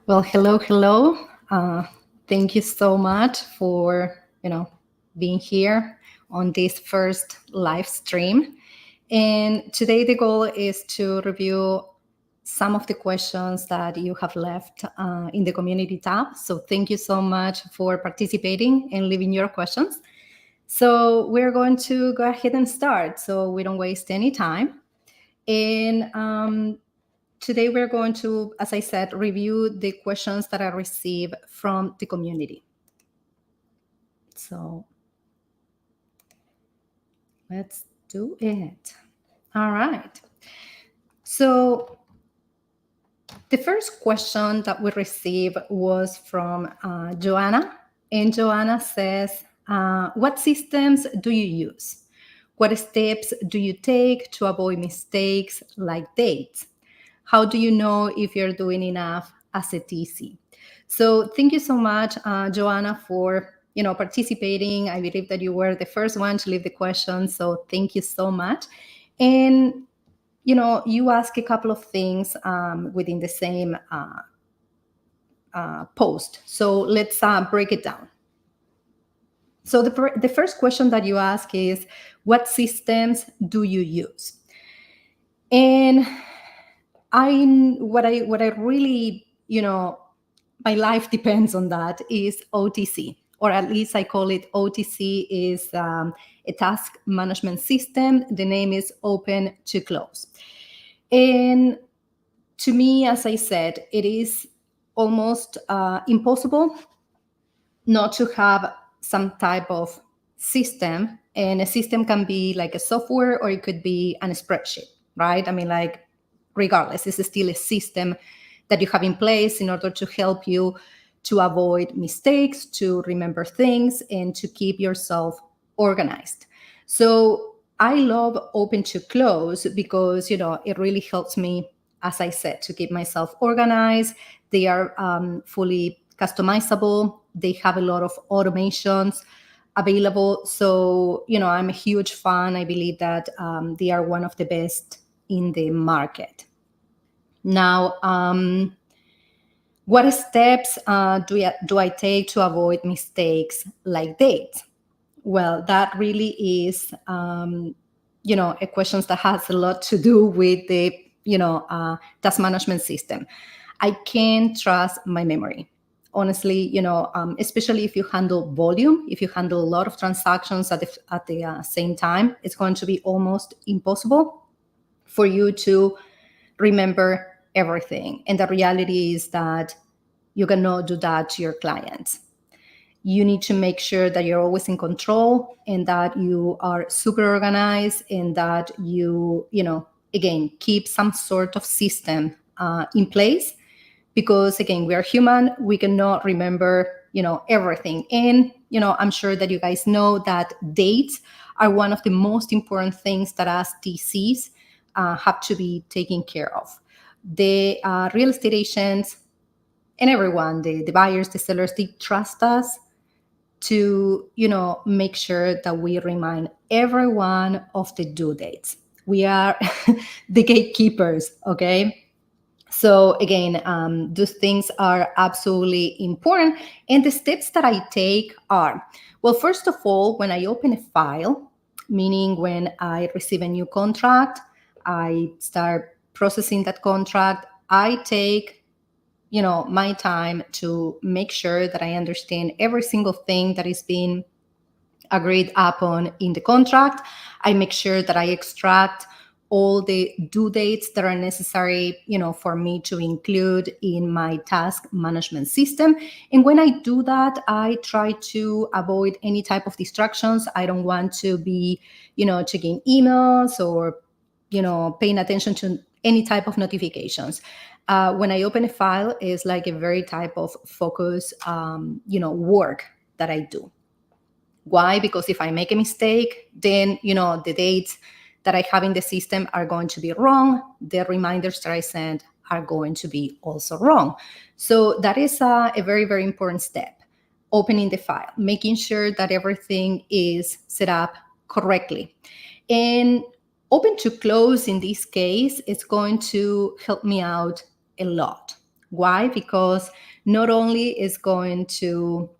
Well, hello, hello. Thank you so much for being here on this first live stream. And today the goal is to review some of the questions that you have left in the community tab. So thank you so much for participating and leaving your questions. So we're going to go ahead and start, so we don't waste any time. And today we're going to, as I said, review the questions that I received from the community. So let's do it. All right. So the first question that we received was from Joanna. And Joanna says, what systems do you use? What steps do you take to avoid mistakes like dates? How do you know if you're doing enough as a TC? So thank you so much, Joanna, for participating. I believe that you were the first one to leave the question, so thank you so much. And you ask a couple of things within the same post. So let's break it down. So the first question that you ask is, what systems do you use? And what I really, my life depends on that is OTC, or at least I call it OTC, is a task management system. The name is Open to Close. And to me, as I said, it is almost impossible not to have some type of system. And a system can be like a software, or it could be an spreadsheet, right? I mean, like, regardless, it's still a system that you have in place in order to help you to avoid mistakes, to remember things, and to keep yourself organized. So I love Open to Close because, it really helps me, as I said, to keep myself organized. They are fully customizable. They have a lot of automations available. So, I'm a huge fan. I believe that they are one of the best in the market. Now, what steps do I take to avoid mistakes like dates? Well, that really is, a question that has a lot to do with the, task management system. I can't trust my memory. Honestly, especially if you handle volume, if you handle a lot of transactions at the same time, it's going to be almost impossible for you to remember everything. And the reality is that you cannot do that to your clients. You need to make sure that you're always in control, and that you are super organized, and that you, again, keep some sort of system in place. Because again, we are human, we cannot remember, everything. And, I'm sure that you guys know that dates are one of the most important things that as TCs have to be taken care of. The real estate agents and everyone, the buyers, the sellers, they trust us to, make sure that we remind everyone of the due dates. We are the gatekeepers, okay? So again, those things are absolutely important. And the steps that I take are, well, first of all, when I open a file, meaning when I receive a new contract, I start processing that contract. I take, my time to make sure that I understand every single thing that is being agreed upon in the contract. I make sure that I extract all the due dates that are necessary, for me to include in my task management system. And when I do that, I try to avoid any type of distractions. I don't want to be, checking emails or, paying attention to any type of notifications. When I open a file, is like a very type of focus, work that I do. Why? Because if I make a mistake, then, the dates that I have in the system are going to be wrong. The reminders that I send are going to be also wrong. So that is a very, very important step. Opening the file, making sure that everything is set up correctly. And Open to Close, in this case, it's going to help me out a lot. Why? Because not only is going to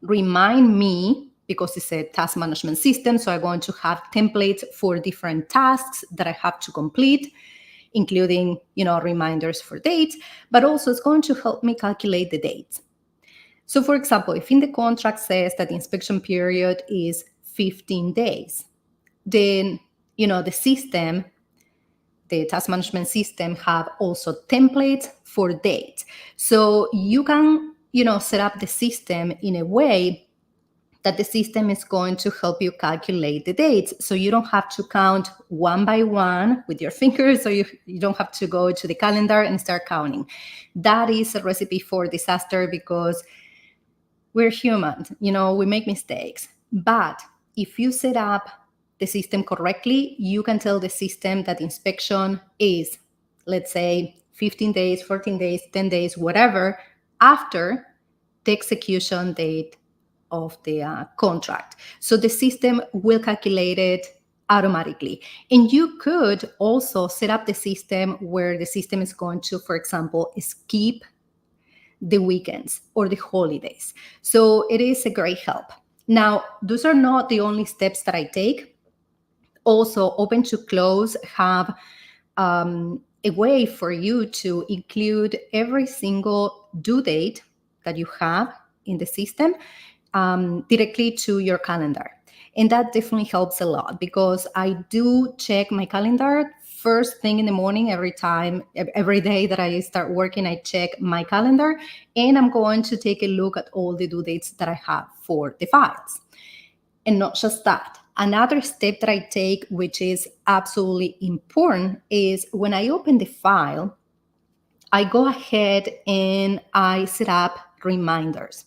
remind me, because it's a task management system, so I'm going to have templates for different tasks that I have to complete, including, reminders for dates, but also it's going to help me calculate the dates. So for example, if in the contract says that the inspection period is 15 days, then, the task management system have also templates for dates. So you can, set up the system in a way that the system is going to help you calculate the dates. So you don't have to count one by one with your fingers, so you don't have to go to the calendar and start counting. That is a recipe for disaster because we're human, we make mistakes. But if you set up the system correctly, you can tell the system that inspection is, let's say, 15 days, 14 days, 10 days, whatever, after the execution date of the contract. So the system will calculate it automatically. And you could also set up the system where the system is going to, for example, skip the weekends or the holidays. So it is a great help. Now, those are not the only steps that I take. Also, Open to Close have a way for you to include every single due date that you have in the system directly to your calendar. And that definitely helps a lot because I do check my calendar first thing in the morning every day that I start working. I check my calendar and I'm going to take a look at all the due dates that I have for the files. And not just that. Another step that I take, which is absolutely important, is when I open the file, I go ahead and I set up reminders.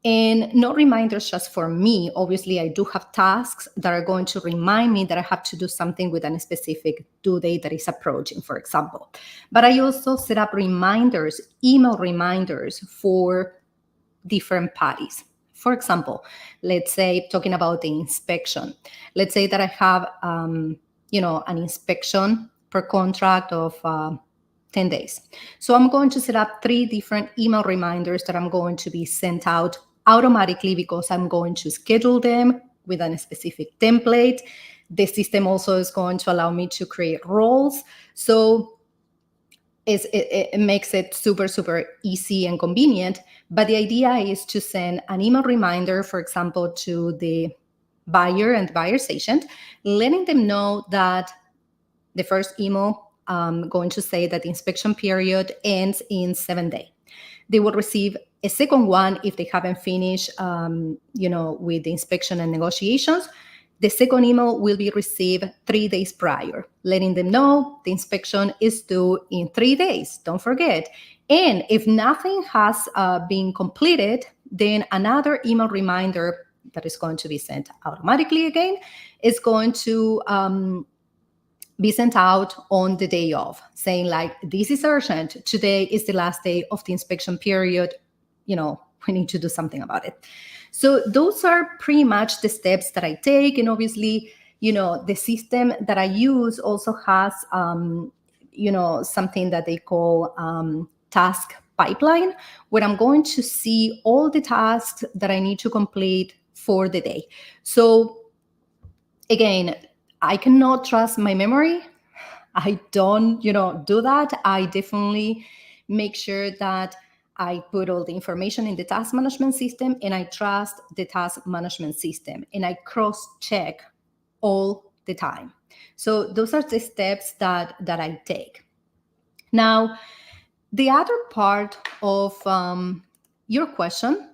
And not reminders just for me. Obviously, I do have tasks that are going to remind me that I have to do something with a specific due date that is approaching, for example. But I also set up reminders, email reminders for different parties. For example, let's say talking about the inspection. Let's say that I have, an inspection per contract of 10 days. So I'm going to set up 3 different email reminders that I'm going to be sent out automatically because I'm going to schedule them with a specific template. The system also is going to allow me to create roles. So it makes it super, super easy and convenient. But the idea is to send an email reminder, for example, to the buyer and the buyer's agent, letting them know that the first email going to say that the inspection period ends in 7 days. They will receive a second one if they haven't finished, with the inspection and negotiations. The second email will be received 3 days prior, letting them know the inspection is due in 3 days. Don't forget. And if nothing has been completed, then another email reminder that is going to be sent automatically again is going to be sent out on the day of, saying like, this is urgent. Today is the last day of the inspection period. We need to do something about it. So those are pretty much the steps that I take. And obviously, the system that I use also has, something that they call task pipeline, where I'm going to see all the tasks that I need to complete for the day. So again, I cannot trust my memory. I don't, do that. I definitely make sure that I put all the information in the task management system and I trust the task management system and I cross-check all the time. So those are the steps that I take. Now, the other part of your question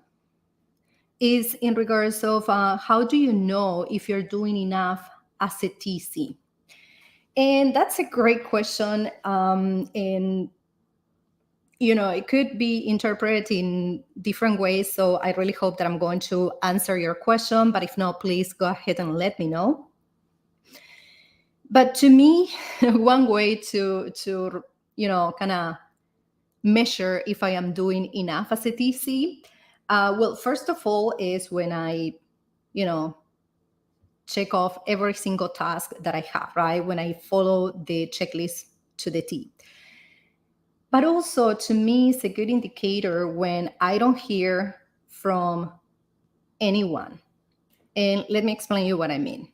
is in regards of how do you know if you're doing enough as a TC? And that's a great question. And it could be interpreted in different ways. So I really hope that I'm going to answer your question. But if not, please go ahead and let me know. But to me, one way to kind of measure if I am doing enough as a TC, well, first of all, is when I, check off every single task that I have, right? When I follow the checklist to the T. But also, to me, it's a good indicator when I don't hear from anyone. And let me explain you what I mean.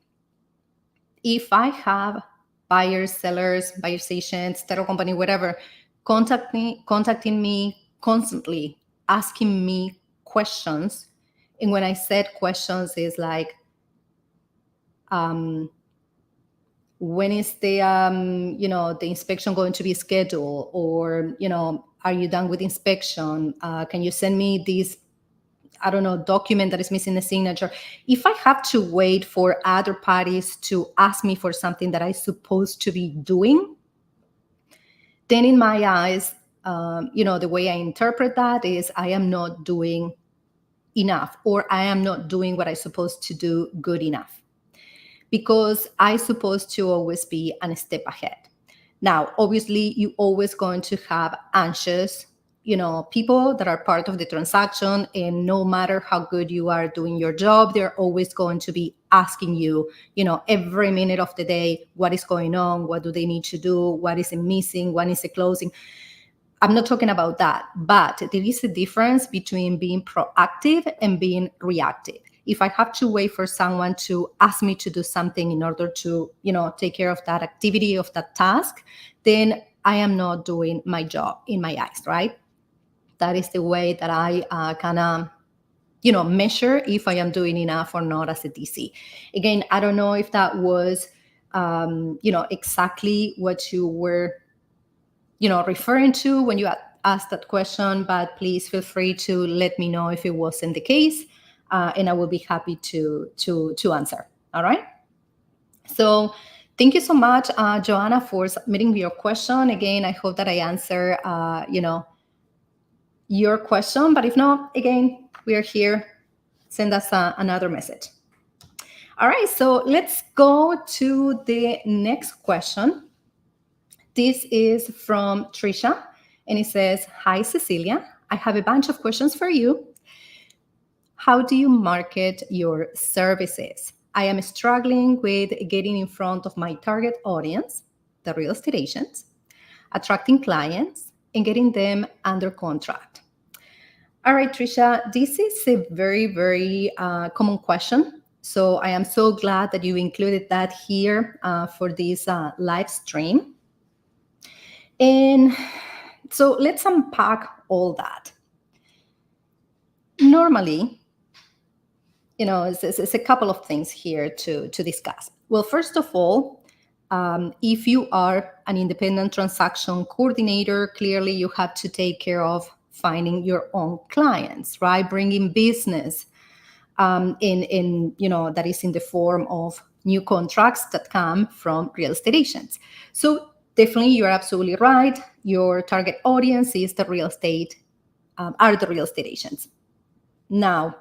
If I have buyers, sellers, buyers agents, title company, whatever, contacting me constantly, asking me questions. And when I said questions, is like, when is the the inspection going to be scheduled, or are you done with inspection? Can you send me this, I don't know, document that is missing the signature? If I have to wait for other parties to ask me for something that I'm supposed to be doing, then in my eyes, the way I interpret that is I am not doing enough, or I am not doing what I'm supposed to do good enough, because I'm supposed to always be a step ahead. Now, obviously, you always going to have anxious, people that are part of the transaction, and no matter how good you are doing your job, they're always going to be asking you, every minute of the day, what is going on, what do they need to do, what is missing, when is the closing. I'm not talking about that, but there is a difference between being proactive and being reactive. If I have to wait for someone to ask me to do something in order to, take care of that activity, of that task, then I am not doing my job in my eyes, right? That is the way that I kind of, measure if I am doing enough or not as a DC. Again, I don't know if that was, exactly what you were referring to when you asked that question, but please feel free to let me know if it wasn't the case, and I will be happy to answer. All right. So thank you so much, Joanna, for submitting your question. Again, I hope that I answer, your question. But if not, again, we are here. Send us another message. All right. So let's go to the next question. This is from Trisha, and it says, "Hi, Cecilia. I have a bunch of questions for you. How do you market your services? I am struggling with getting in front of my target audience, the real estate agents, attracting clients, and getting them under contract." All right, Trisha, this is a very, very common question. So I am so glad that you included that here for this live stream. And so let's unpack all that. Normally, it's a couple of things here to discuss. Well, first of all, if you are an independent transaction coordinator, clearly you have to take care of finding your own clients, right? Bringing business in that is in the form of new contracts that come from real estate agents. So definitely, you're absolutely right. Your target audience is the real estate, are the real estate agents. Now,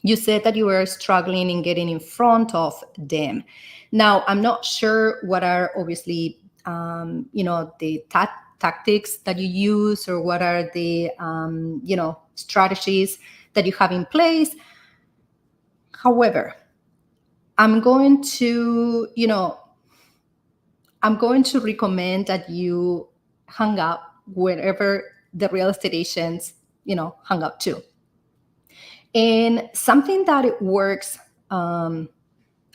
you said that you were struggling in getting in front of them. Now, I'm not sure what are obviously, the tactics that you use, or what are the, strategies that you have in place. However, I'm going to recommend that you hang out wherever the real estate agents, hang out too. And something that it works, or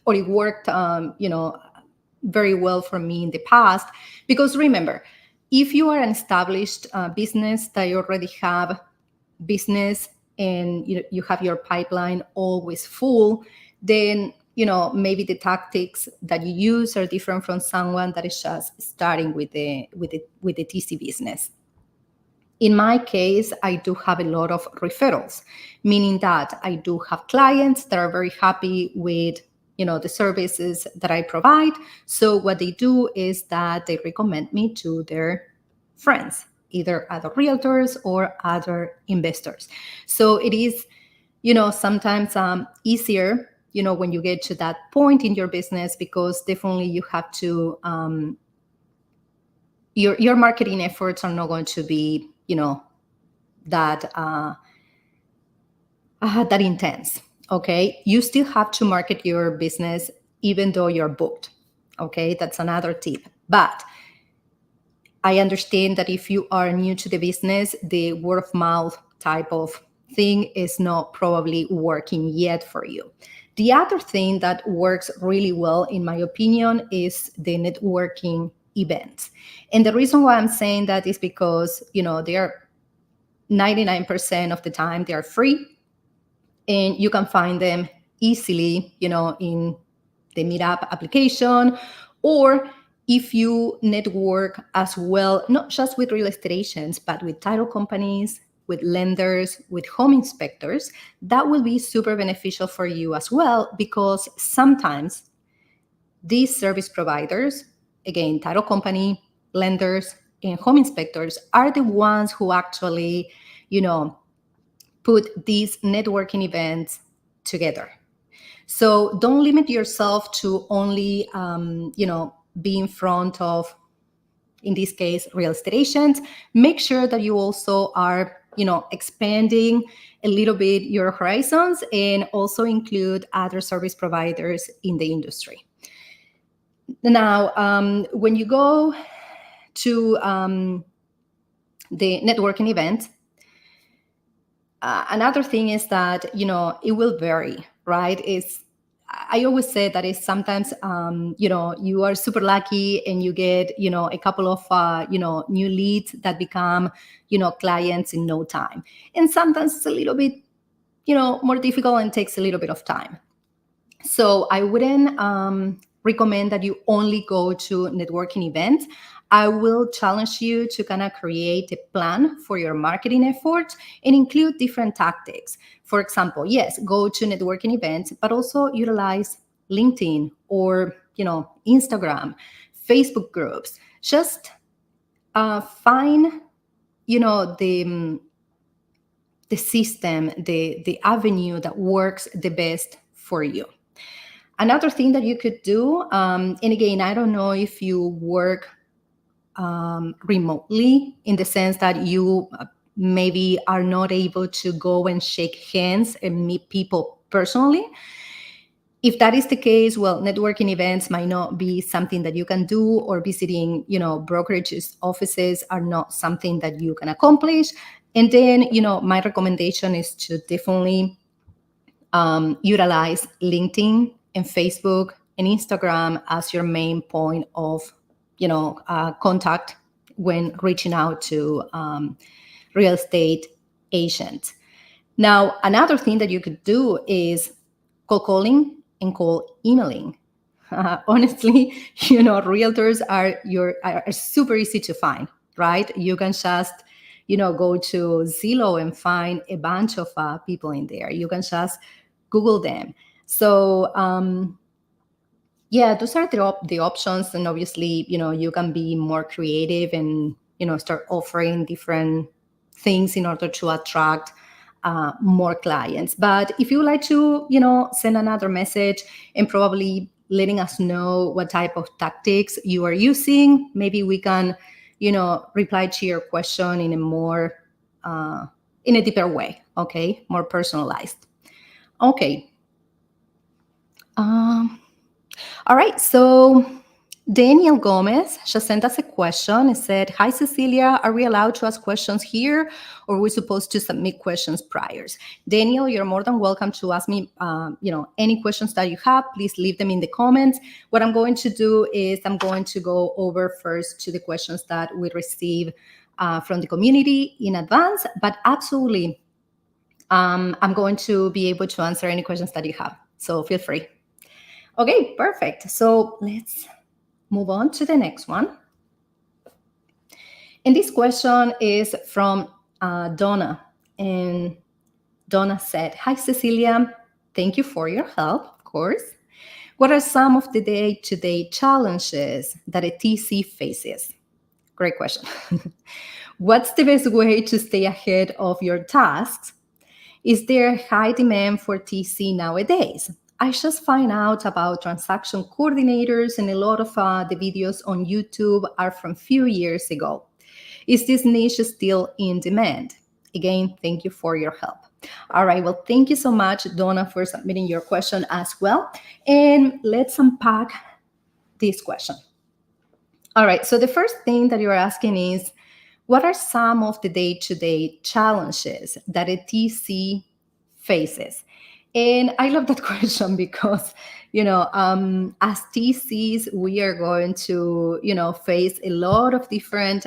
it worked, very well for me in the past, because remember, if you are an established business that you already have business, and you have your pipeline always full, then maybe the tactics that you use are different from someone that is just starting with the TC business. In my case, I do have a lot of referrals, meaning that I do have clients that are very happy with the services that I provide. So what they do is that they recommend me to their friends, either other realtors or other investors. So it is, sometimes easier, when you get to that point in your business, because definitely you have to, your marketing efforts are not going to be, that that intense. Okay, you still have to market your business even though you're booked. Okay, that's another tip. But I understand that if you are new to the business, the word of mouth type of thing is not probably working yet for you. The other thing that works really well, in my opinion, is the networking events. And the reason why I'm saying that is because, they are 99% of the time they are free, and you can find them easily, in the Meetup application, or if you network as well, not just with real estate agents, but with title companies, with lenders, with home inspectors, that will be super beneficial for you as well, because sometimes these service providers, again, title company, lenders, and home inspectors, are the ones who actually, put these networking events together. So don't limit yourself to only, be in front of, in this case, real estate agents. Make sure that you also are, expanding a little bit your horizons, and also include other service providers in the industry. Now, when you go to the networking event, another thing is that, it will vary, right? I always say that it's sometimes, you are super lucky and you get, a couple of, new leads that become, clients in no time. And sometimes it's a little bit, more difficult and takes a little bit of time. So I wouldn't recommend that you only go to networking events. I will challenge you to kind of create a plan for your marketing efforts and include different tactics. For example, yes, go to networking events, but also utilize LinkedIn or, Instagram, Facebook groups. Just find, the system, the avenue that works the best for you. Another thing that you could do, and again, I don't know if you work remotely, in the sense that you maybe are not able to go and shake hands and meet people personally. If that is the case, well, networking events might not be something that you can do, or visiting, brokerages offices are not something that you can accomplish. And then, my recommendation is to definitely utilize LinkedIn and Facebook and Instagram as your main point of, contact when reaching out to real estate agents. Now, another thing that you could do is cold calling and cold emailing. Honestly, realtors are super easy to find, right? You can just, go to Zillow and find a bunch of people in there. You can just Google them. So yeah, those are the options. And obviously, you can be more creative and, start offering different things in order to attract more clients. But if you would like to, send another message and probably letting us know what type of tactics you are using, maybe we can, reply to your question in a more, in a deeper way. Okay. More personalized. Okay. All right. So Daniel Gomez just sent us a question. It said, "Hi, Cecilia. Are we allowed to ask questions here, or are we supposed to submit questions prior?" Daniel, you're more than welcome to ask me, any questions that you have. Please leave them in the comments. What I'm going to do is I'm going to go over first to the questions that we receive from the community in advance. But absolutely, I'm going to be able to answer any questions that you have. So feel free. Okay, perfect. So let's move on to the next one. And this question is from Donna. And Donna said, "Hi, Cecilia. Thank you for your help, of course. What are some of the day-to-day challenges that a TC faces?" Great question. "What's the best way to stay ahead of your tasks? Is there high demand for TC nowadays? I just find out about transaction coordinators, and a lot of the videos on YouTube are from a few years ago. Is this niche still in demand? Again, thank you for your help." All right, well, thank you so much, Donna, for submitting your question as well. And let's unpack this question. All right. So the first thing that you're asking is, what are some of the day-to-day challenges that a TC faces? And I love that question because, as TCs, we are going to, face a lot of different,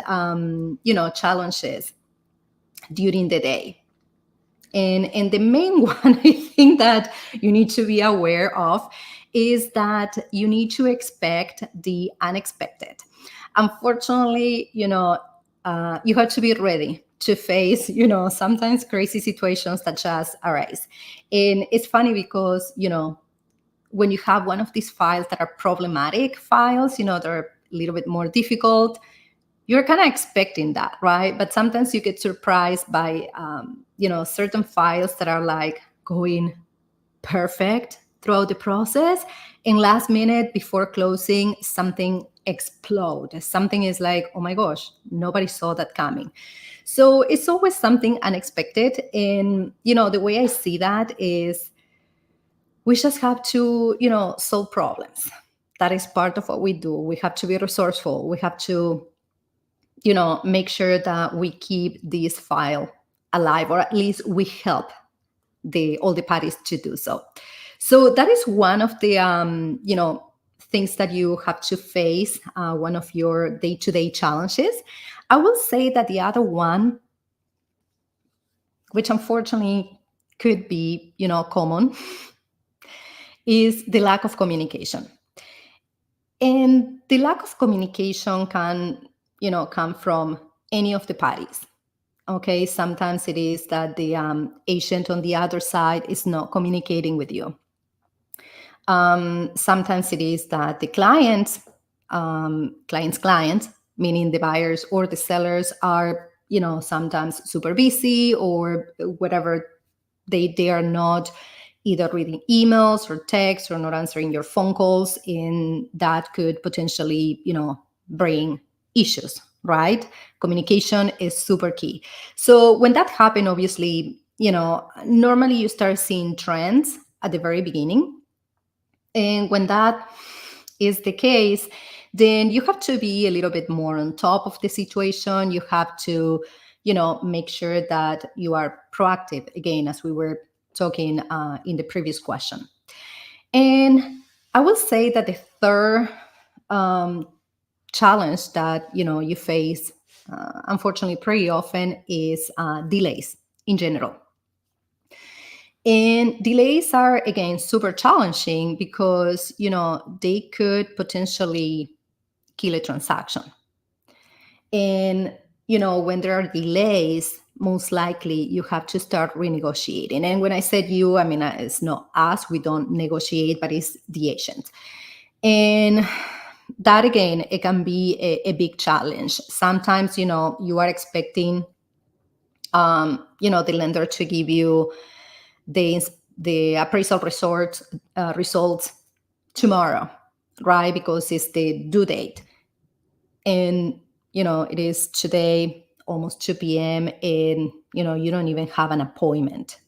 challenges during the day. And the main one I think that you need to be aware of is that you need to expect the unexpected. Unfortunately, you have to be ready to face, sometimes crazy situations that just arise. And it's funny because, when you have one of these files that are problematic files, they're a little bit more difficult, you're kind of expecting that, right? But sometimes you get surprised by, certain files that are like going perfect throughout the process. And last minute before closing, something explode. Something is like, oh my gosh, nobody saw that coming. So it's always something unexpected. And, the way I see that is we just have to, solve problems. That is part of what we do. We have to be resourceful. We have to make sure that we keep this file alive, or at least we help all the parties to do so. So that is one of the things that you have to face, one of your day-to-day challenges. I will say that the other one, which unfortunately could be common, is the lack of communication. And the lack of communication can come from any of the parties. Okay, sometimes it is that the agent on the other side is not communicating with you. Sometimes it is that the client's client, meaning the buyers or the sellers, are sometimes super busy or whatever. They are not either reading emails or texts or not answering your phone calls, and that could potentially bring issues, right? Communication is super key. So when that happens, obviously, normally you start seeing trends at the very beginning. And when that is the case, then you have to be a little bit more on top of the situation. You have to, make sure that you are proactive, again, as we were talking in the previous question. And I will say that the third challenge that you face, unfortunately, pretty often is delays in general. And delays are, again, super challenging because they could potentially kill a transaction. And when there are delays, most likely you have to start renegotiating. And when I said you, I mean, it's not us, we don't negotiate, but it's the agent. And that, again, it can be a big challenge. Sometimes you are expecting the lender to give you the appraisal results tomorrow, right? Because it's the due date. And it is today almost 2 p.m. and you don't even have an appointment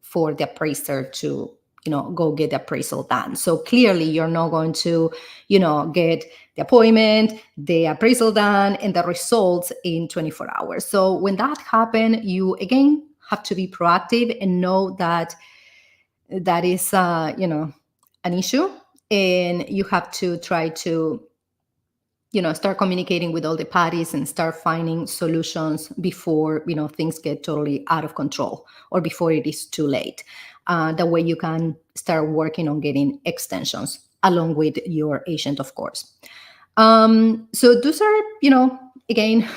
for the appraiser to go get the appraisal done. So clearly you're not going to get the appointment, the appraisal done, and the results in 24 hours. So when that happens, you again have to be proactive and know that that is an issue, and you have to try to start communicating with all the parties and start finding solutions before things get totally out of control or before it is too late. That way you can start working on getting extensions along with your agent, of course. So those are again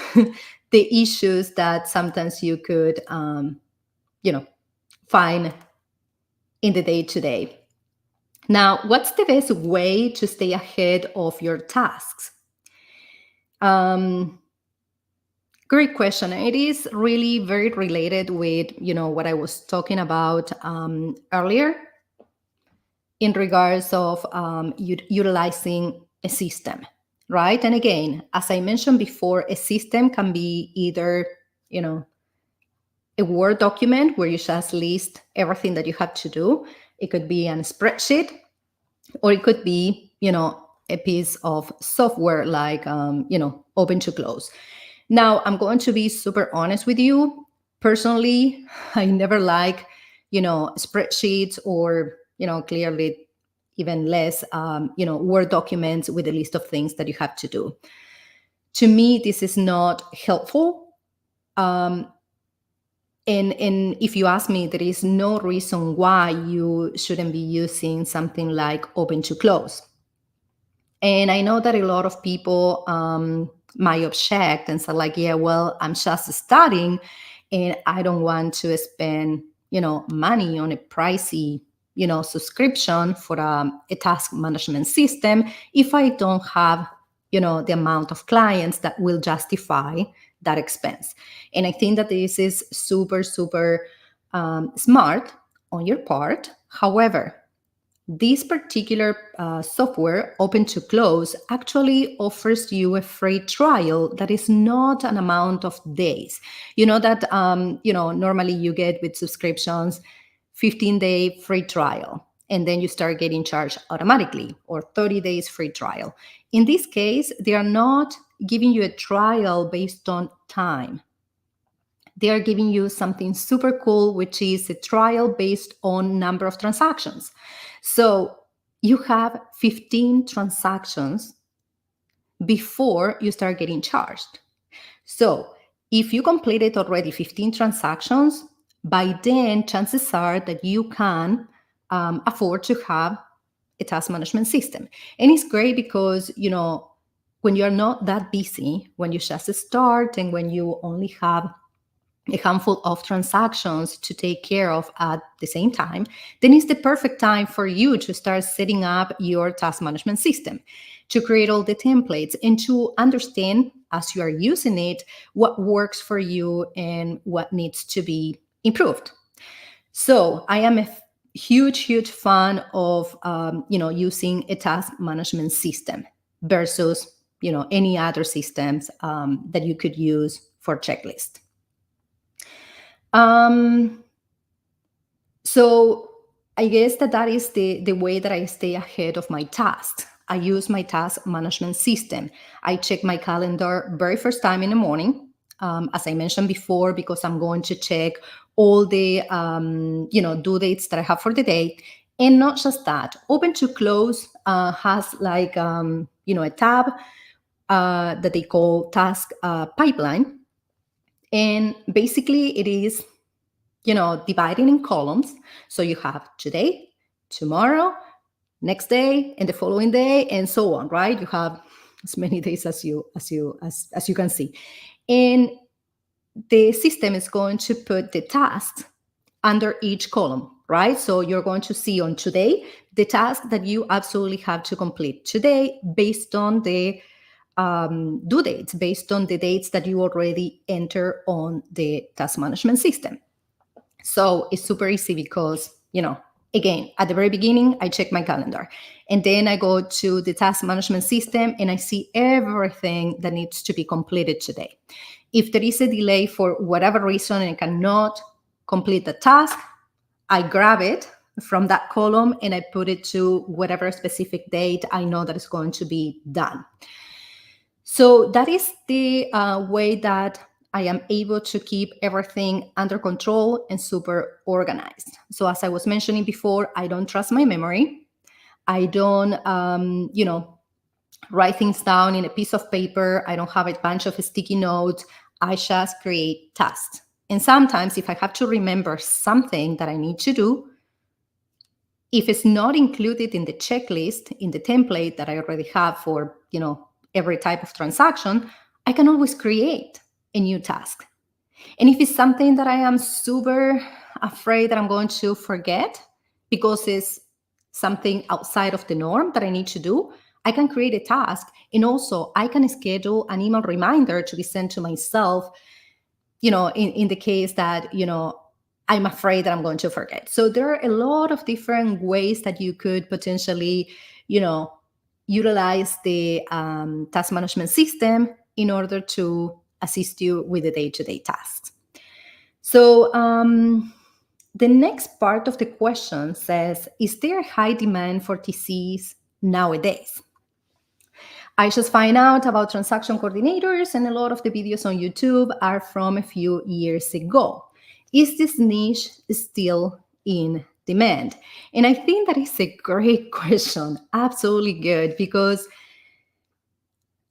the issues that sometimes you could find in the day-to-day. Now, what's the best way to stay ahead of your tasks? Great question. It is really very related with what I was talking about earlier in regards of utilizing a system, right? And again, as I mentioned before, a system can be either a Word document where you just list everything that you have to do. It could be a spreadsheet, or it could be a piece of software like, open to close. Now, I'm going to be super honest with you. Personally, I never like, spreadsheets or, clearly even less, Word documents with a list of things that you have to do. To me, this is not helpful. Um, and if you ask me, there is no reason why you shouldn't be using something like open to close. And I know that a lot of people might object and say, like, yeah, well, I'm just starting and I don't want to spend, money on a pricey, subscription for a task management system if I don't have, the amount of clients that will justify that expense. And I think that this is super, super smart on your part. However, this particular software, Open to Close, actually offers you a free trial that is not an amount of days. You know that normally you get with subscriptions 15-day free trial, and then you start getting charged automatically, or 30 days free trial. In this case, they are not giving you a trial based on time. They are giving you something super cool, which is a trial based on number of transactions. So you have 15 transactions before you start getting charged. So if you completed already 15 transactions, by then chances are that you can afford to have a task management system. And it's great because, when you're not that busy, when you just start and when you only have a handful of transactions to take care of at the same time, then it's the perfect time for you to start setting up your task management system, to create all the templates and to understand as you are using it what works for you and what needs to be improved. So I am a huge fan of using a task management system versus any other systems that you could use for checklist. So I guess that is the way that I stay ahead of my tasks. I use my task management system. I check my calendar very first time in the morning, as I mentioned before, because I'm going to check all the due dates that I have for the day. And not just that, Open to Close has like a tab that they call Task Pipeline, and basically it is dividing in columns. So you have today, tomorrow, next day, and the following day, and so on, right? You have as many days as you can see. And the system is going to put the tasks under each column, right? So you're going to see on today the task that you absolutely have to complete today based on the due dates, based on the dates that you already enter on the task management system. So it's super easy because, again, at the very beginning, I check my calendar and then I go to the task management system and I see everything that needs to be completed today. If there is a delay for whatever reason and I cannot complete the task, I grab it from that column and I put it to whatever specific date I know that is going to be done. So that is the way that I am able to keep everything under control and super organized. So as I was mentioning before, I don't trust my memory. I don't, write things down in a piece of paper. I don't have a bunch of sticky notes. I just create tasks. And sometimes if I have to remember something that I need to do, if it's not included in the checklist, in the template that I already have for, every type of transaction, I can always create a new task. And if it's something that I am super afraid that I'm going to forget because it's something outside of the norm that I need to do, I can create a task. And also I can schedule an email reminder to be sent to myself, in the case that, I'm afraid that I'm going to forget. So there are a lot of different ways that you could potentially, utilize the task management system in order to assist you with the day-to-day tasks. So the next part of the question says, is there a high demand for TCs nowadays? I just find out about transaction coordinators, and a lot of the videos on YouTube are from a few years ago. Is this niche still in demand? And I think that is a great question. Absolutely good, because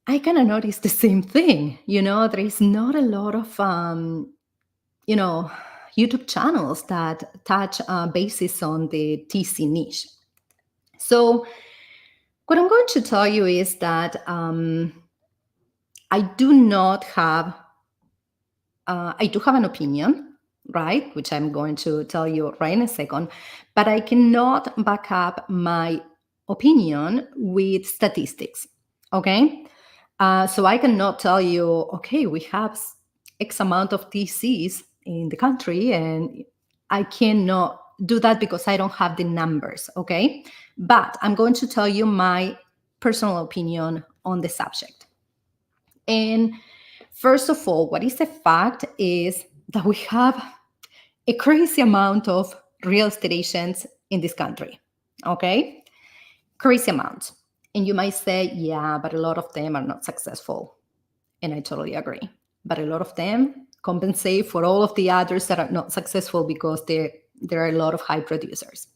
I kind of noticed the same thing. There is not a lot of, you know, YouTube channels that touch basis on the TC niche. So, what I'm going to tell you is that I do not have, I do have an opinion, right? Which I'm going to tell you right in a second, but I cannot back up my opinion with statistics, okay? So I cannot tell you, okay, we have X amount of TCs in the country, and I cannot do that because I don't have the numbers, okay? But I'm going to tell you my personal opinion on the subject. And first of all, what is a fact is that we have a crazy amount of real estate agents in this country, okay? Crazy amount. And you might say, yeah, but a lot of them are not successful. And I totally agree. But a lot of them compensate for all of the others that are not successful because there are a lot of high producers.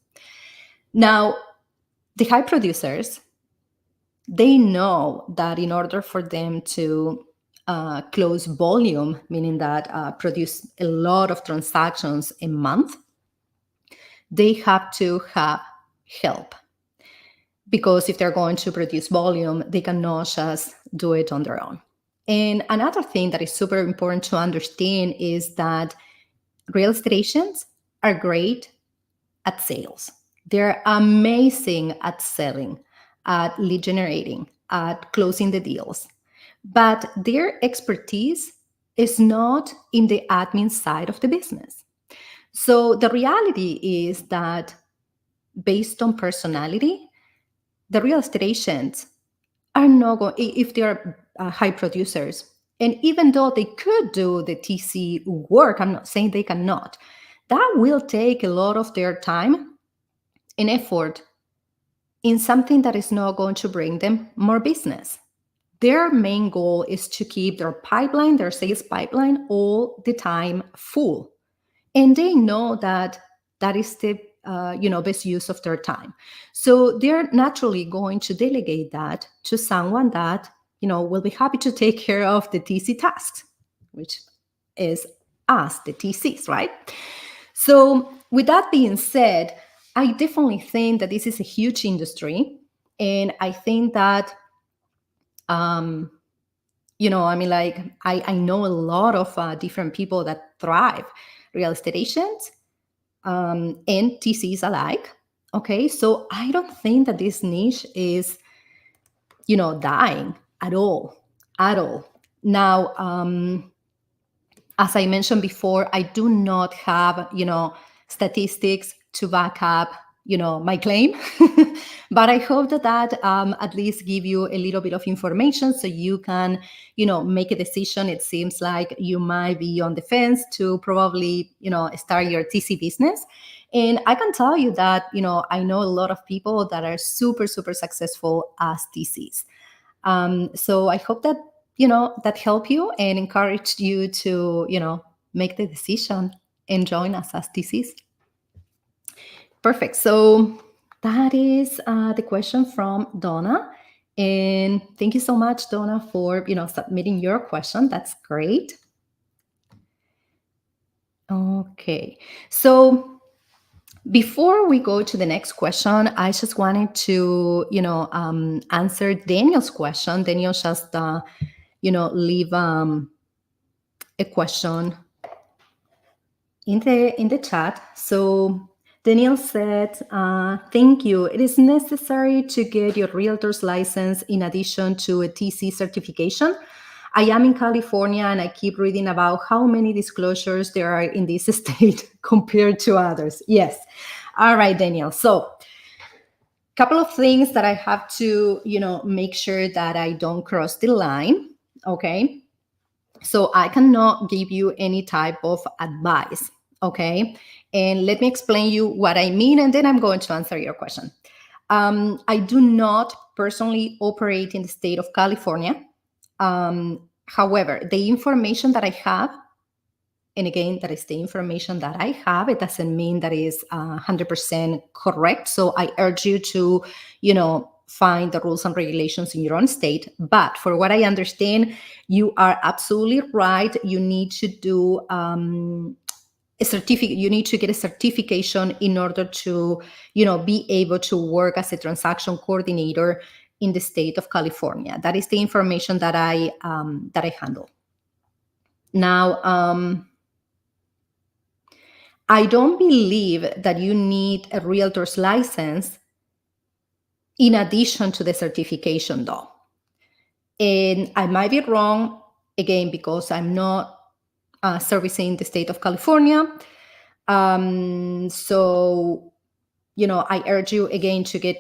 Now, the high producers, they know that in order for them to close volume, meaning that produce a lot of transactions a month, they have to have help. Because if they're going to produce volume, they cannot just do it on their own. And another thing that is super important to understand is that real estate agents are great at sales. They're amazing at selling, at lead generating, at closing the deals. But their expertise is not in the admin side of the business. So the reality is that based on personality, the real estate agents are not going, if they are high producers, and even though they could do the TC work, I'm not saying they cannot, that will take a lot of their time and effort in something that is not going to bring them more business. Their main goal is to keep their pipeline, their sales pipeline, all the time full. And they know that that is the best use of their time. So they're naturally going to delegate that to someone that will be happy to take care of the TC tasks, which is us, the TCs, right? So with that being said, I definitely think that this is a huge industry, and I think that I know a lot of different people that thrive, real estate agents and TCs alike. Okay, so I don't think that this niche is, dying at all, at all. Now, as I mentioned before, I do not have, statistics to back up, my claim. But I hope that at least give you a little bit of information so you can, make a decision. It seems like you might be on the fence to probably, start your TC business. And I can tell you that, I know a lot of people that are super, super successful as TCs. So I hope that, that help you and encourage you to, make the decision and join us as TCs. Perfect. So that is the question from Donna. And thank you so much, Donna, for submitting your question. That's great. Okay. So before we go to the next question, I just wanted to answer Daniel's question. Daniel just leave a question in the chat. So Daniel said, thank you. It is necessary to get your realtor's license in addition to a TC certification. I am in California and I keep reading about how many disclosures there are in this state compared to others. Yes. All right, Daniel. So a couple of things that I have to, make sure that I don't cross the line. Okay. So I cannot give you any type of advice. Okay. And let me explain you what I mean, and then I'm going to answer your question. I do not personally operate in the state of California. However, the information that I have, and again, that is the information that I have, it doesn't mean that is 100% correct. So I urge you to, find the rules and regulations in your own state. But for what I understand, you are absolutely right. You need to do a certificate. You need to get a certification in order to, be able to work as a transaction coordinator in the state of California. That is the information that I handle. Now, I don't believe that you need a realtor's license in addition to the certification, though. And I might be wrong, again, because I'm not servicing the state of California. So, I urge you again to get,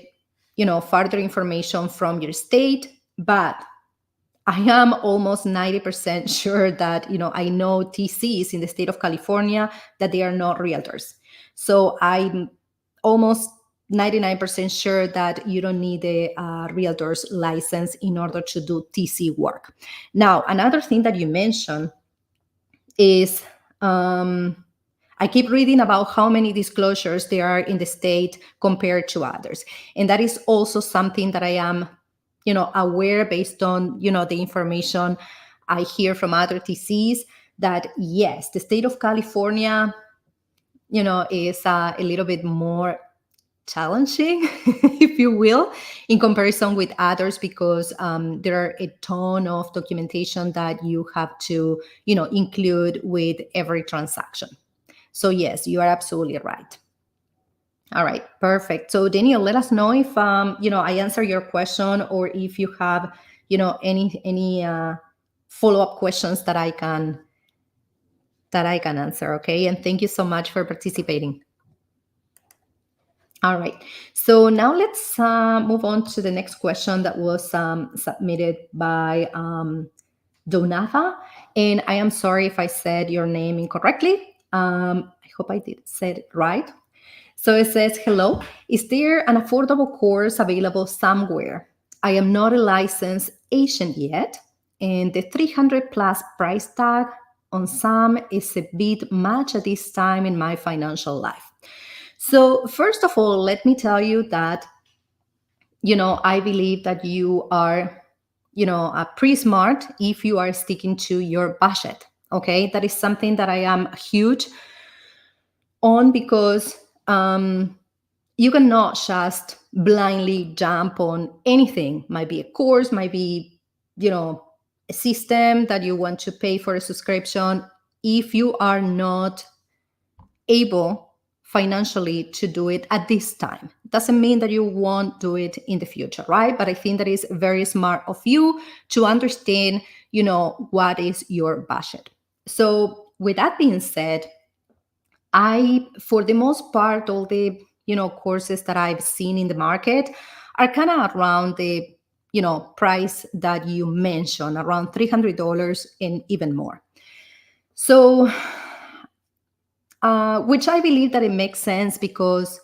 further information from your state. But I am almost 90% sure that, I know TCs in the state of California that they are not realtors. So I'm almost 99% sure that you don't need a realtor's license in order to do TC work. Now, another thing that you mentioned is I keep reading about how many disclosures there are in the state compared to others. And that is also something that I am, aware based on, the information I hear from other TCs that yes, the state of California, is a little bit more challenging, if you will, in comparison with others, because there are a ton of documentation that you have to, include with every transaction. So yes, you are absolutely right. All right, perfect. So Daniel, let us know if I answer your question, or if you have, any follow-up questions that I can answer. Okay, and thank you so much for participating. All right. So now let's move on to the next question that was submitted by Donava. And I am sorry if I said your name incorrectly. I hope I did say it right. So it says, hello, is there an affordable course available somewhere? I am not a licensed agent yet, and the 300 plus price tag on some is a bit much at this time in my financial life. So first of all, let me tell you that, I believe that you are, pretty smart if you are sticking to your budget. Okay. That is something that I am huge on, because you cannot just blindly jump on anything. Might be a course, might be, a system that you want to pay for a subscription. If you are not able financially to do it at this time, doesn't mean that you won't do it in the future, right? But I think that is very smart of you to understand, what is your budget. So with that being said, for the most part, all the, courses that I've seen in the market are kind of around the, price that you mentioned, around $300 and even more. So, which I believe that it makes sense, because,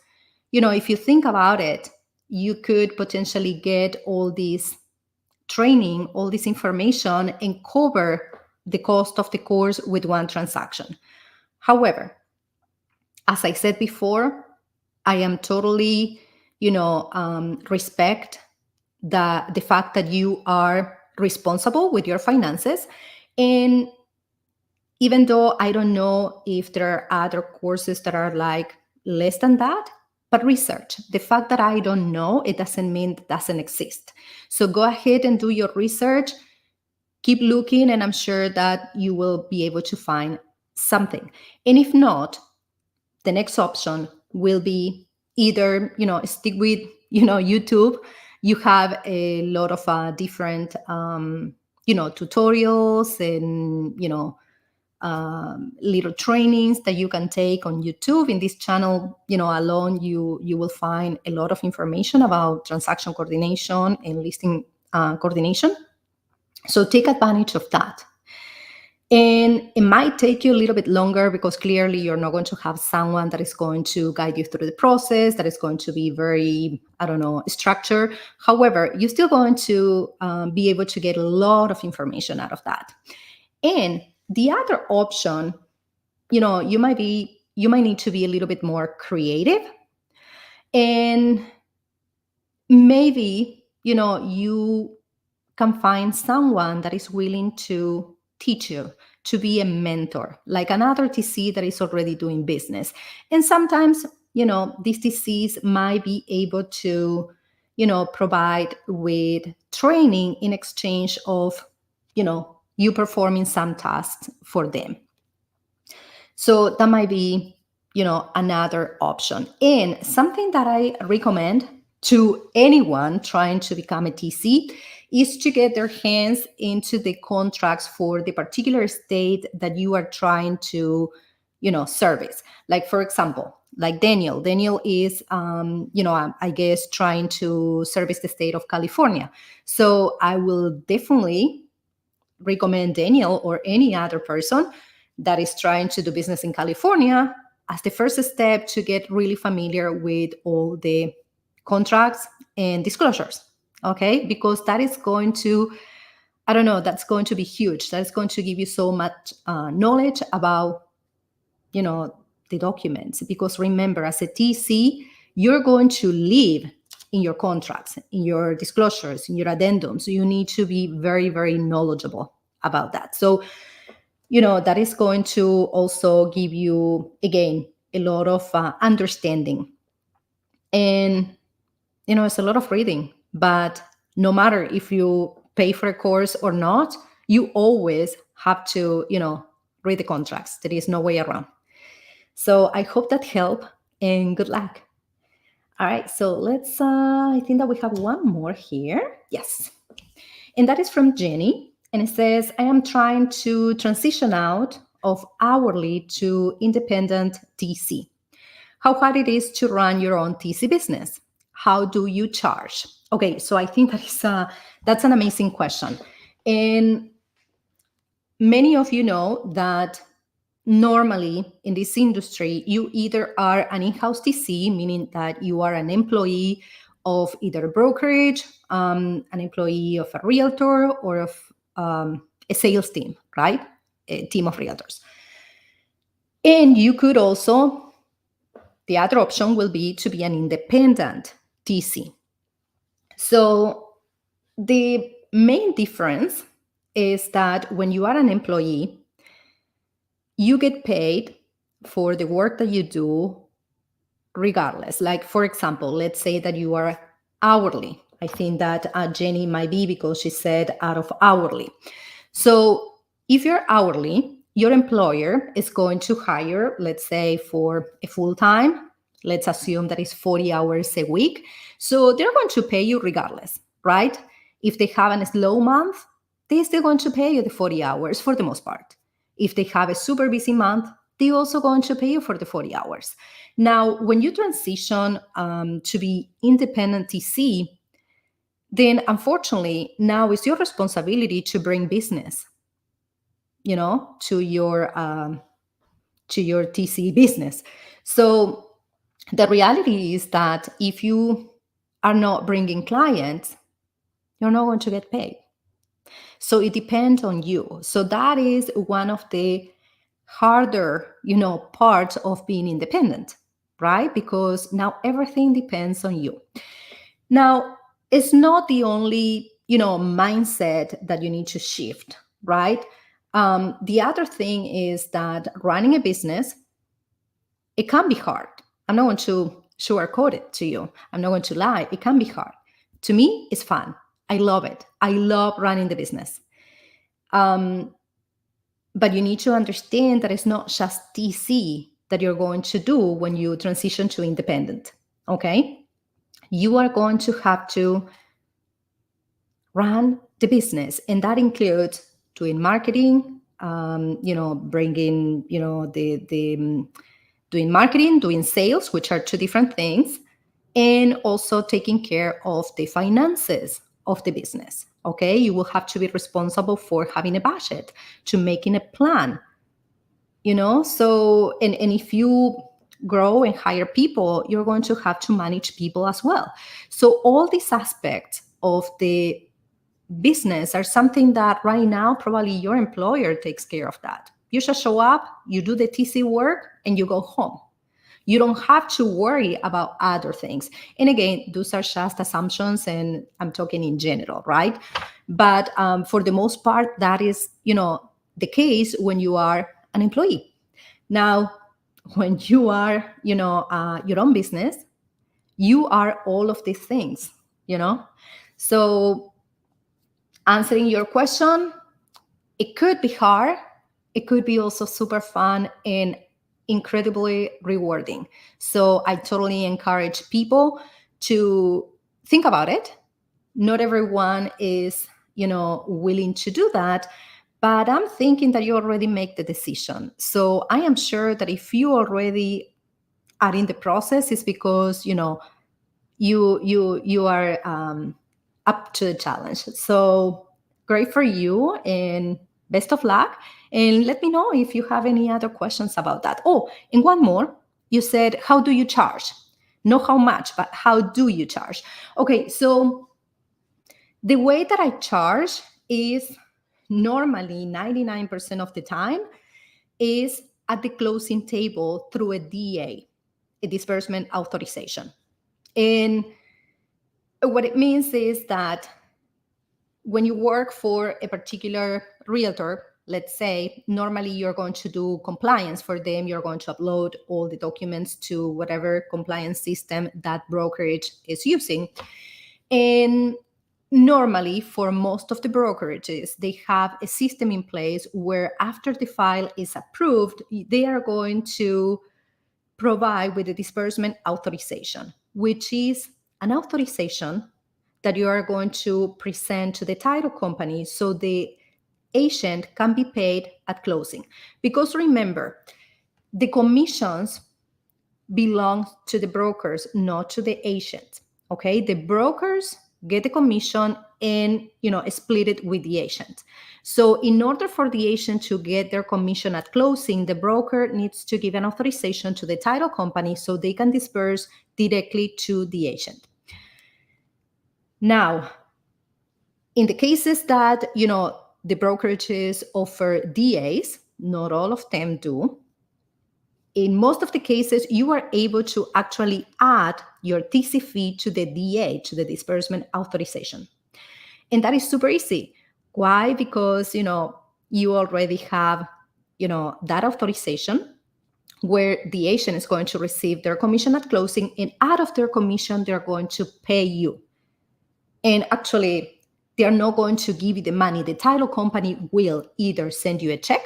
if you think about it, you could potentially get all this training, all this information, and cover the cost of the course with one transaction. However, as I said before, I am totally, respect the fact that you are responsible with your finances. And even though I don't know if there are other courses that are like less than that, but research. The fact that I don't know, it doesn't mean it doesn't exist. So go ahead and do your research, keep looking, and I'm sure that you will be able to find something. And if not, the next option will be either, stick with, YouTube. You have a lot of different, tutorials and, little trainings that you can take on YouTube. In this channel, alone, you will find a lot of information about transaction coordination and listing coordination. So take advantage of that. And it might take you a little bit longer because clearly you're not going to have someone that is going to guide you through the process, that is going to be very, I don't know, structured. However, you're still going to be able to get a lot of information out of that. And the other option, you might need to be a little bit more creative, and maybe, you can find someone that is willing to teach you, to be a mentor, like another TC that is already doing business. And sometimes, these TCs might be able to, provide with training in exchange of, you performing some tasks for them. So that might be, another option. And something that I recommend to anyone trying to become a TC is to get their hands into the contracts for the particular state that you are trying to, service. Like, for example, like Daniel. Daniel is, I guess, trying to service the state of California. So I will definitely recommend Daniel or any other person that is trying to do business in California as the first step to get really familiar with all the contracts and disclosures. Okay, because that is going to, that's going to be huge. That is going to give you so much knowledge about, the documents. Because remember, as a TC, you're going to live in your contracts, in your disclosures, in your addendums. You need to be very, very knowledgeable about that. So, that is going to also give you, again, a lot of understanding. And, it's a lot of reading, but no matter if you pay for a course or not, you always have to, read the contracts. There is no way around. So I hope that helped, and good luck. All right, so let's, I think that we have one more here. Yes. And that is from Jenny. And it says, I am trying to transition out of hourly to independent TC. How hard it is to run your own TC business? How do you charge? Okay, so I think that's an amazing question. And many of you know that normally in this industry, you either are an in-house TC, meaning that you are an employee of either a brokerage, an employee of a realtor, or of a sales team, right? A team of realtors. And you could also, the other option will be to be an independent TC. So the main difference is that when you are an employee, you get paid for the work that you do regardless. Like, for example, let's say that you are hourly. I think that Jenny might be, because she said out of hourly. So if you're hourly, your employer is going to hire, let's say, for a full time. Let's assume that is 40 hours a week. So they're going to pay you regardless, right? If they have a slow month, they're still going to pay you the 40 hours for the most part. If they have a super busy month, they're also going to pay you for the 40 hours. Now, when you transition to be independent TC, then unfortunately, now it's your responsibility to bring business, to your TC business. So the reality is that if you are not bringing clients, you're not going to get paid. So it depends on you. So that is one of the harder, parts of being independent, right? Because now everything depends on you. Now, it's not the only, mindset that you need to shift, right? The other thing is that running a business, it can be hard. I'm not going to sugarcoat it to you. I'm not going to lie. It can be hard. To me, it's fun. I love it. I love running the business. But you need to understand that it's not just TC that you're going to do when you transition to independent, okay? You are going to have to run the business, and that includes doing marketing, bringing, doing marketing, doing sales, which are two different things, and also taking care of the finances of the business, Okay, you will have to be responsible for having a budget, to making a plan, so and if you grow and hire people, you're going to have to manage people as well. So all these aspects of the business are something that right now probably your employer takes care of. That you just show up, you do the TC work, and you go home. You don't have to worry about other things. And again, those are just assumptions, and I'm talking in general, right? But for the most part, that is, the case when you are an employee. Now, when you are, your own business, you are all of these things, So answering your question, it could be hard. It could be also super fun and incredibly rewarding. So I totally encourage people to think about it. Not everyone is, willing to do that, but I'm thinking that you already make the decision. So I am sure that if you already are in the process, it's because, you are up to the challenge. So great for you, and best of luck. And let me know if you have any other questions about that. Oh, and one more. You said, how do you charge? Not how much, but how do you charge? Okay, so the way that I charge is normally 99% of the time is at the closing table through a DA, a disbursement authorization. And what it means is that when you work for a particular realtor, let's say, normally you're going to do compliance for them. You're going to upload all the documents to whatever compliance system that brokerage is using. And normally, for most of the brokerages, they have a system in place where after the file is approved, they are going to provide with a disbursement authorization, which is an authorization that you are going to present to the title company so the agent can be paid at closing. Because remember, the commissions belong to the brokers, not to the agent. Okay, the brokers get the commission and split it with the agent. So in order for the agent to get their commission at closing, the broker needs to give an authorization to the title company so they can disperse directly to the agent. Now, in the cases that the brokerages offer DAs, not all of them do. In most of the cases, you are able to actually add your TC fee to the DA, to the disbursement authorization. And that is super easy. Why? Because, you already have, that authorization where the agent is going to receive their commission at closing, and out of their commission, they're going to pay you. And actually, they are not going to give you the money. The title company will either send you a check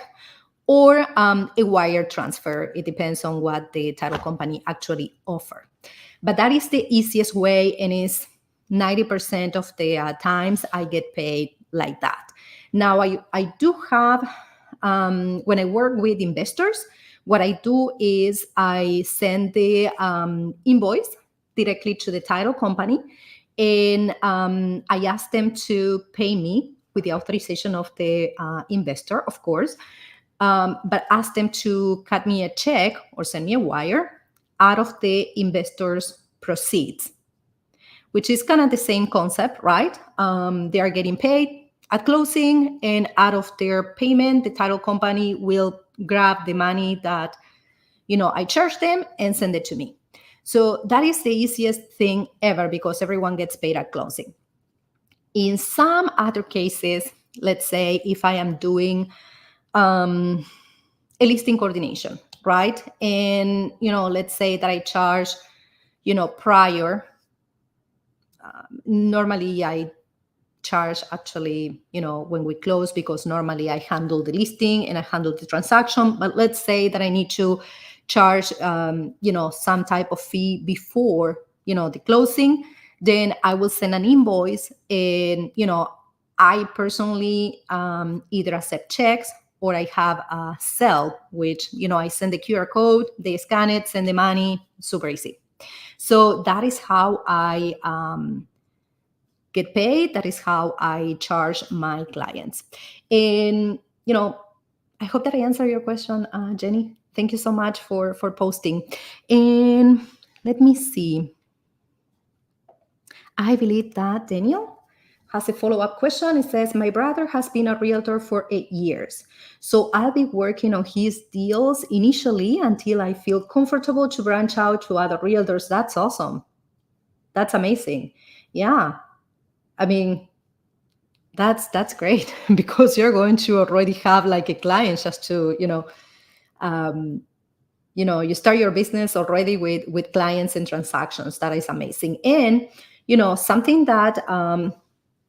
or a wire transfer. It depends on what the title company actually offer. But that is the easiest way, and is 90% of the times I get paid like that. Now, I do have, when I work with investors, what I do is I send the invoice directly to the title company, and I ask them to pay me with the authorization of the investor, of course, but ask them to cut me a check or send me a wire out of the investor's proceeds, which is kind of the same concept, right? They are getting paid at closing, and out of their payment, the title company will grab the money that I charge them and send it to me. So that is the easiest thing ever, because everyone gets paid at closing. In some other cases, let's say if I am doing a listing coordination, right? And, let's say that I charge, prior. Normally I charge actually, when we close, because normally I handle the listing and I handle the transaction. But let's say that I need to charge, some type of fee before, the closing, then I will send an invoice, and, I personally either accept checks, or I have a Zelle, which, I send the QR code, they scan it, send the money, super easy. So that is how I get paid. That is how I charge my clients. And, I hope that I answered your question, Jenny. Thank you so much for posting. And let me see. I believe that Daniel has a follow-up question. It says, my brother has been a realtor for 8 years. So I'll be working on his deals initially until I feel comfortable to branch out to other realtors. That's awesome. That's amazing. Yeah. I mean, that's great because you're going to already have like a client just to, you start your business already with clients and transactions. That is amazing. And something that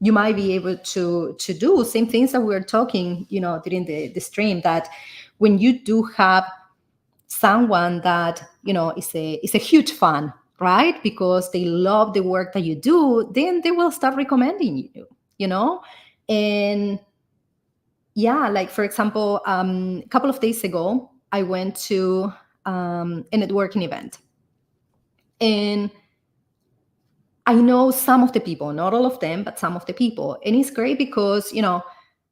you might be able to do, same things that we're talking during the stream, that when you do have someone that is a huge fan, right, because they love the work that you do, then they will start recommending you. And yeah, like for example, a couple of days ago I went to a networking event. And I know some of the people, not all of them, but some of the people. And it's great because,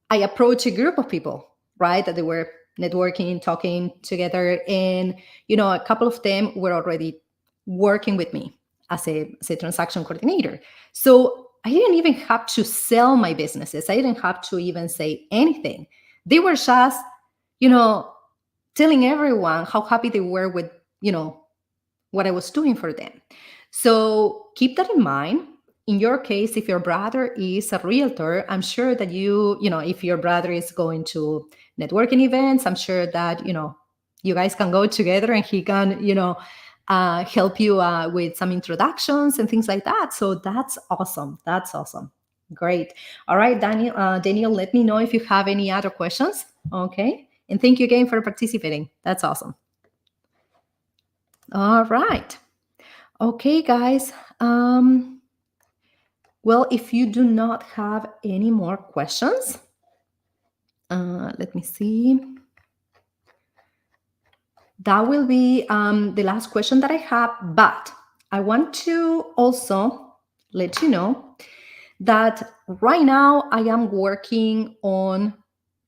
I approach a group of people, right, that they were networking, talking together. And, a couple of them were already working with me as a transaction coordinator. So I didn't even have to sell my businesses. I didn't have to even say anything. They were just, telling everyone how happy they were with, what I was doing for them. So keep that in mind. In your case, if your brother is a realtor, I'm sure that if your brother is going to networking events, I'm sure that, you guys can go together and he can, help you with some introductions and things like that. So that's awesome. That's awesome. Great. All right, Daniel, let me know if you have any other questions. Okay. And thank you again for participating. That's awesome. All right. Okay, guys. Well, if you do not have any more questions, let me see. That will be the last question that I have. But I want to also let you know that right now I am working on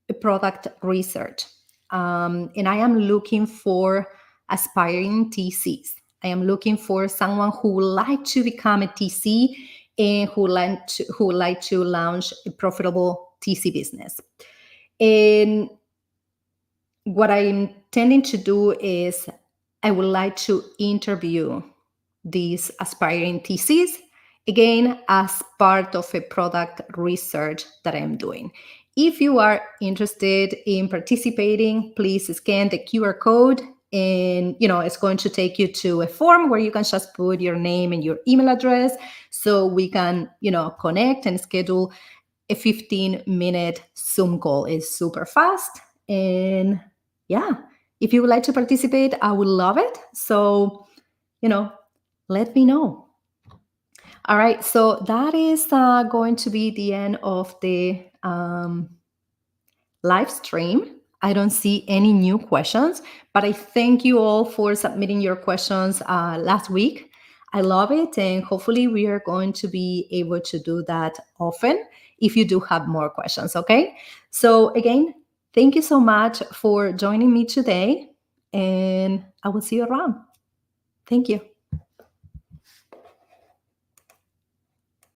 a product research. And I am looking for aspiring TCs. I am looking for someone who would like to become a TC and who would like to launch a profitable TC business. And what I'm intending to do is I would like to interview these aspiring TCs, again, as part of a product research that I'm doing. If you are interested in participating, please scan the QR code, and it's going to take you to a form where you can just put your name and your email address so we can connect and schedule a 15-minute Zoom call. It's super fast. And yeah, if you would like to participate, I would love it. So let me know. All right, so that is going to be the end of the live stream. I don't see any new questions, but I thank you all for submitting your questions last week. I love it, and hopefully we are going to be able to do that often if you do have more questions, okay? So again, thank you so much for joining me today, and I will see you around. Thank you.